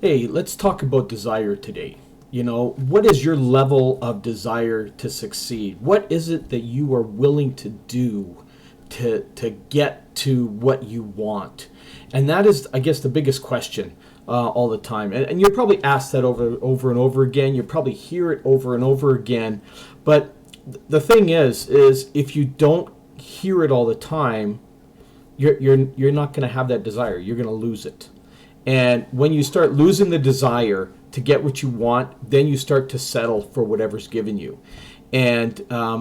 Hey, let's talk about desire today. What is your level of desire to succeed? What is it that you are willing to do to get to what you want? And that is, I guess, the biggest question all the time. And you're probably asked that over and over again. You probably hear it over and over again. But the thing is if you don't hear it all the time, you're not going to have that desire. You're going to lose it. And when you start losing the desire to get what you want, then you start to settle for whatever's given you. And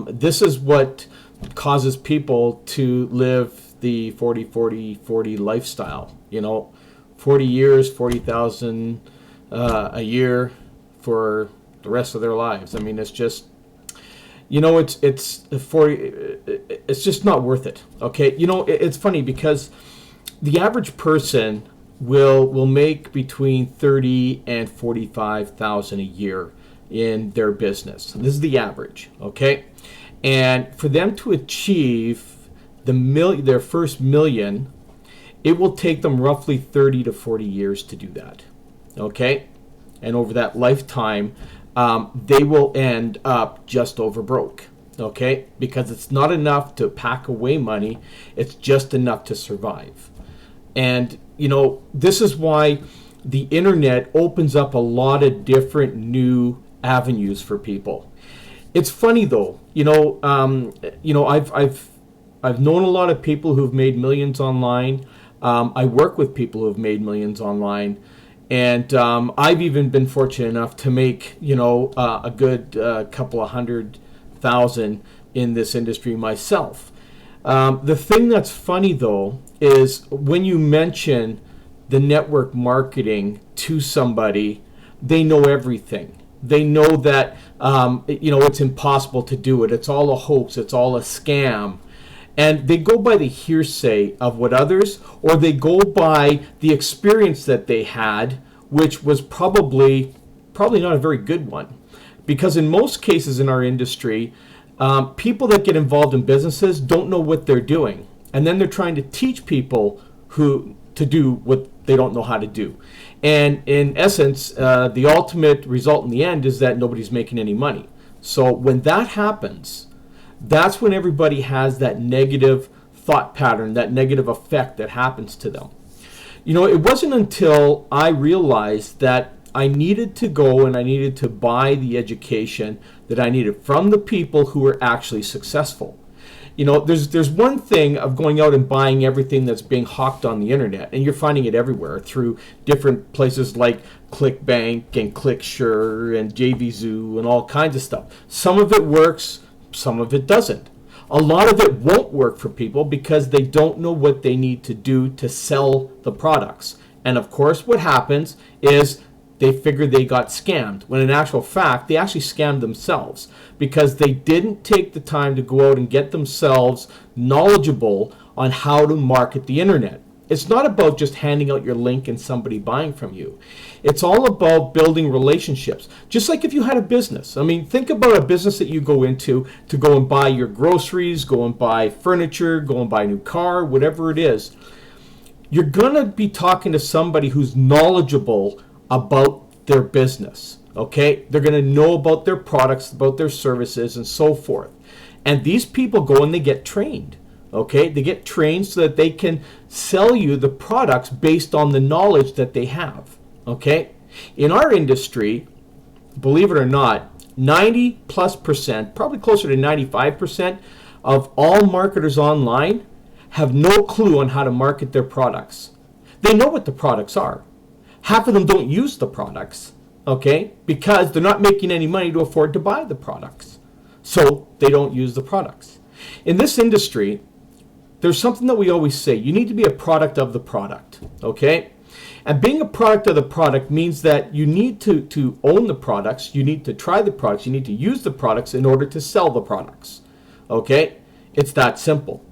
this is what causes people to live the 40 lifestyle. 40 years, 40,000 a year for the rest of their lives. I mean, it's just, it's just not worth it. Okay, it's funny because the average person will make between 30 and 45,000 a year in their business. This is the average, okay? And for them to achieve their first million, it will take them roughly 30 to 40 years to do that, okay? And over that lifetime, they will end up just over broke, okay? Because it's not enough to pack away money, it's just enough to survive. And this is why the internet opens up a lot of different new avenues for people. It's funny though, I've known a lot of people who've made millions online. I work with people who've made millions online, and I've even been fortunate enough to make a good couple of 100,000 in this industry myself. The thing that's funny though is when you mention the network marketing to somebody, they know everything. They know that it's impossible to do it. It's all a hoax. It's all a scam. And they go by the hearsay of what others, or they go by the experience that they had, which was probably not a very good one. Because in most cases in our industry, people that get involved in businesses don't know what they're doing. And then they're trying to teach people who to do what they don't know how to do. And in essence, the ultimate result in the end is that nobody's making any money. So when that happens, that's when everybody has that negative thought pattern, that negative effect that happens to them. It wasn't until I realized that I needed to go and I needed to buy the education that I needed from the people who were actually successful. There's one thing of going out and buying everything that's being hawked on the internet, and you're finding it everywhere through different places like ClickBank and ClickSure and JVZoo and all kinds of stuff. Some of it works, some of it doesn't. A lot of it won't work for people because they don't know what they need to do to sell the products. And of course, what happens is they figure they got scammed, when in actual fact, they actually scammed themselves because they didn't take the time to go out and get themselves knowledgeable on how to market the internet. It's not about just handing out your link and somebody buying from you. It's all about building relationships. Just like if you had a business. I mean, think about a business that you go into to go and buy your groceries, go and buy furniture, go and buy a new car, whatever it is. You're going to be talking to somebody who's knowledgeable about their business, okay? They're going to know about their products, about their services, and so forth. And these people go and they get trained, okay? They get trained so that they can sell you the products based on the knowledge that they have, okay? In our industry, believe it or not, 90+%, probably closer to 95% of all marketers online have no clue on how to market their products. They know what the products are. Half of them don't use the products, okay, because they're not making any money to afford to buy the products. So they don't use the products. In this industry, there's something that we always say. You need to be a product of the product, okay? And being a product of the product means that you need to own the products, you need to try the products, you need to use the products in order to sell the products, okay? It's that simple.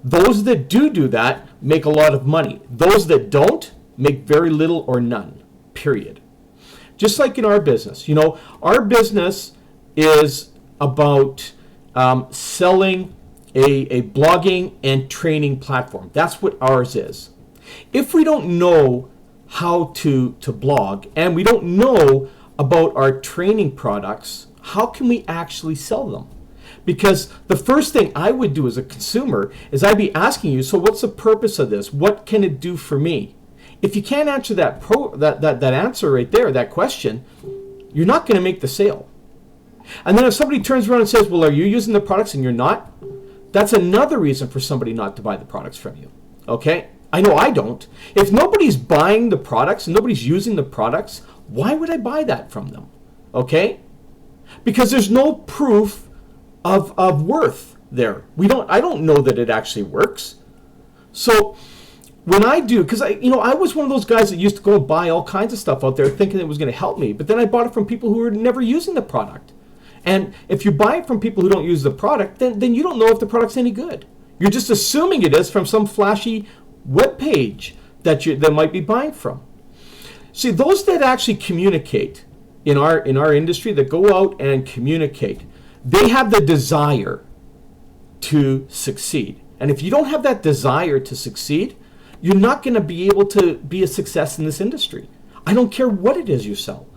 Those that do that make a lot of money. Those that don't make very little or none, period. Just like in our business. Our business is about selling a blogging and training platform. That's what ours is. If we don't know how to blog, and we don't know about our training products, how can we actually sell them? Because the first thing I would do as a consumer is I'd be asking you, so what's the purpose of this? What can it do for me? If you can't answer that answer right there, that question, you're not going to make the sale. And then if somebody turns around and says, well, are you using the products and you're not? That's another reason for somebody not to buy the products from you. Okay? I know I don't. If nobody's buying the products and nobody's using the products, why would I buy that from them? Okay? Because there's no proof of worth there. I don't know that it actually works. So when I do, because I was one of those guys that used to go and buy all kinds of stuff out there thinking it was going to help me, but then I bought it from people who were never using the product. And if you buy it from people who don't use the product, then you don't know if the product's any good. You're just assuming it is from some flashy web page that might be buying from. See, those that actually communicate in our industry, that go out and communicate, they have the desire to succeed. And if you don't have that desire to succeed, you're not going to be able to be a success in this industry. I don't care what it is you sell.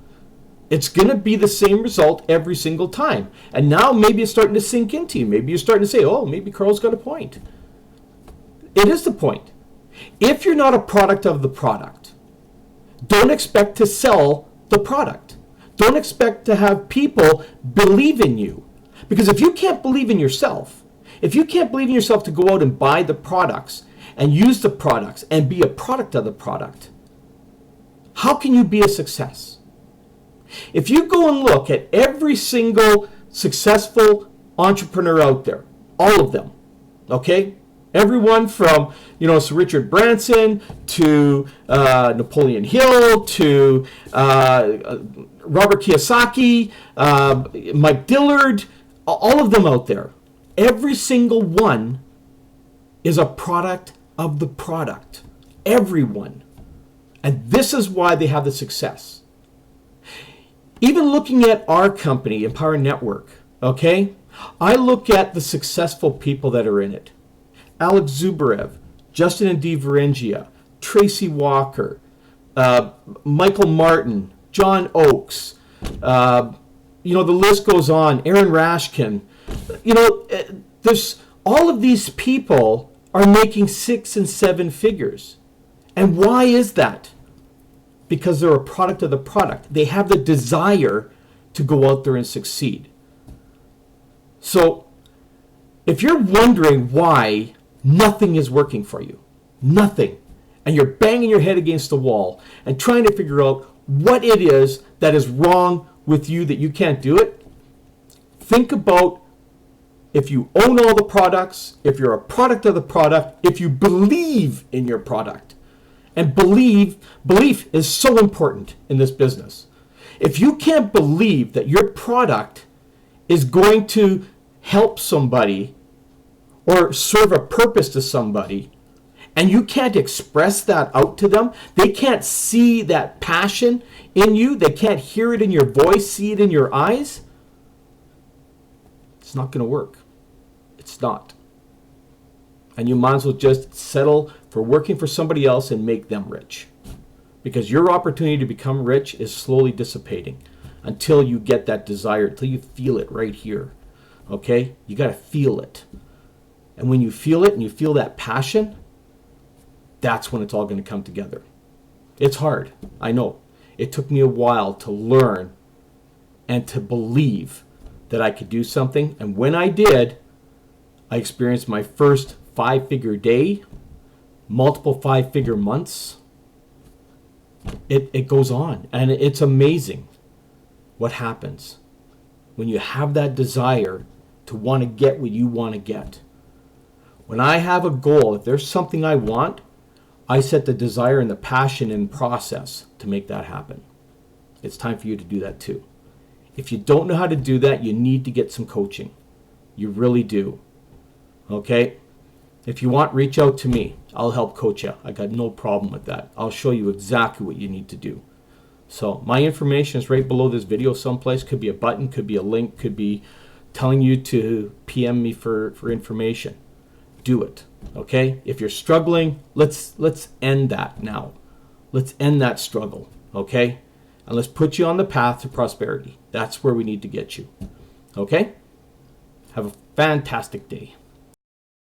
It's going to be the same result every single time. And now maybe it's starting to sink into you. Maybe you're starting to say, oh, maybe Carl's got a point. It is the point. If you're not a product of the product, don't expect to sell the product. Don't expect to have people believe in you. Because if you can't believe in yourself, if you can't believe in yourself to go out and buy the products and use the products and be a product of the product, how can you be a success? If you go and look at every single successful entrepreneur out there, all of them, okay? Everyone from, Sir Richard Branson to Napoleon Hill to Robert Kiyosaki, Mike Dillard, all of them out there. Every single one is a product of the product. Everyone. And this is why they have the success. Even looking at our company, Empower Network, okay? I look at the successful people that are in it. Alex Zubarev, Justin and Dee Varengia, Tracy Walker, Michael Martin, John Oakes, the list goes on, Aaron Rashkin. There's all of these people are making 6 and 7 figures. And why is that? Because they're a product of the product. They have the desire to go out there and succeed. So if you're wondering why nothing is working for you, nothing, and you're banging your head against the wall and trying to figure out what it is that is wrong with you that you can't do it, think about if you own all the products, if you're a product of the product, if you believe in your product. And belief is so important in this business. If you can't believe that your product is going to help somebody or serve a purpose to somebody, and you can't express that out to them, they can't see that passion in you, they can't hear it in your voice, see it in your eyes, it's not going to work. It's not. And you might as well just settle for working for somebody else and make them rich. Because your opportunity to become rich is slowly dissipating until you get that desire, until you feel it right here. Okay? You got to feel it. And when you feel it and you feel that passion, that's when it's all going to come together. It's hard. I know. It took me a while to learn and to believe that I could do something. And when I did, I experienced my first 5-figure day, multiple 5-figure months. It goes on, and it's amazing what happens when you have that desire to want to get what you want to get. When I have a goal, if there's something I want, I set the desire and the passion in process to make that happen. It's time for you to do that too. If you don't know how to do that, you need to get some coaching. You really do. Okay? If you want, reach out to me. I'll help coach you. I got no problem with that. I'll show you exactly what you need to do. So my information is right below this video someplace. Could be a button, could be a link, could be telling you to PM me for information. Do it. Okay? If you're struggling, let's end that now. Let's end that struggle, okay? And let's put you on the path to prosperity. That's where we need to get you. Okay? Have a fantastic day.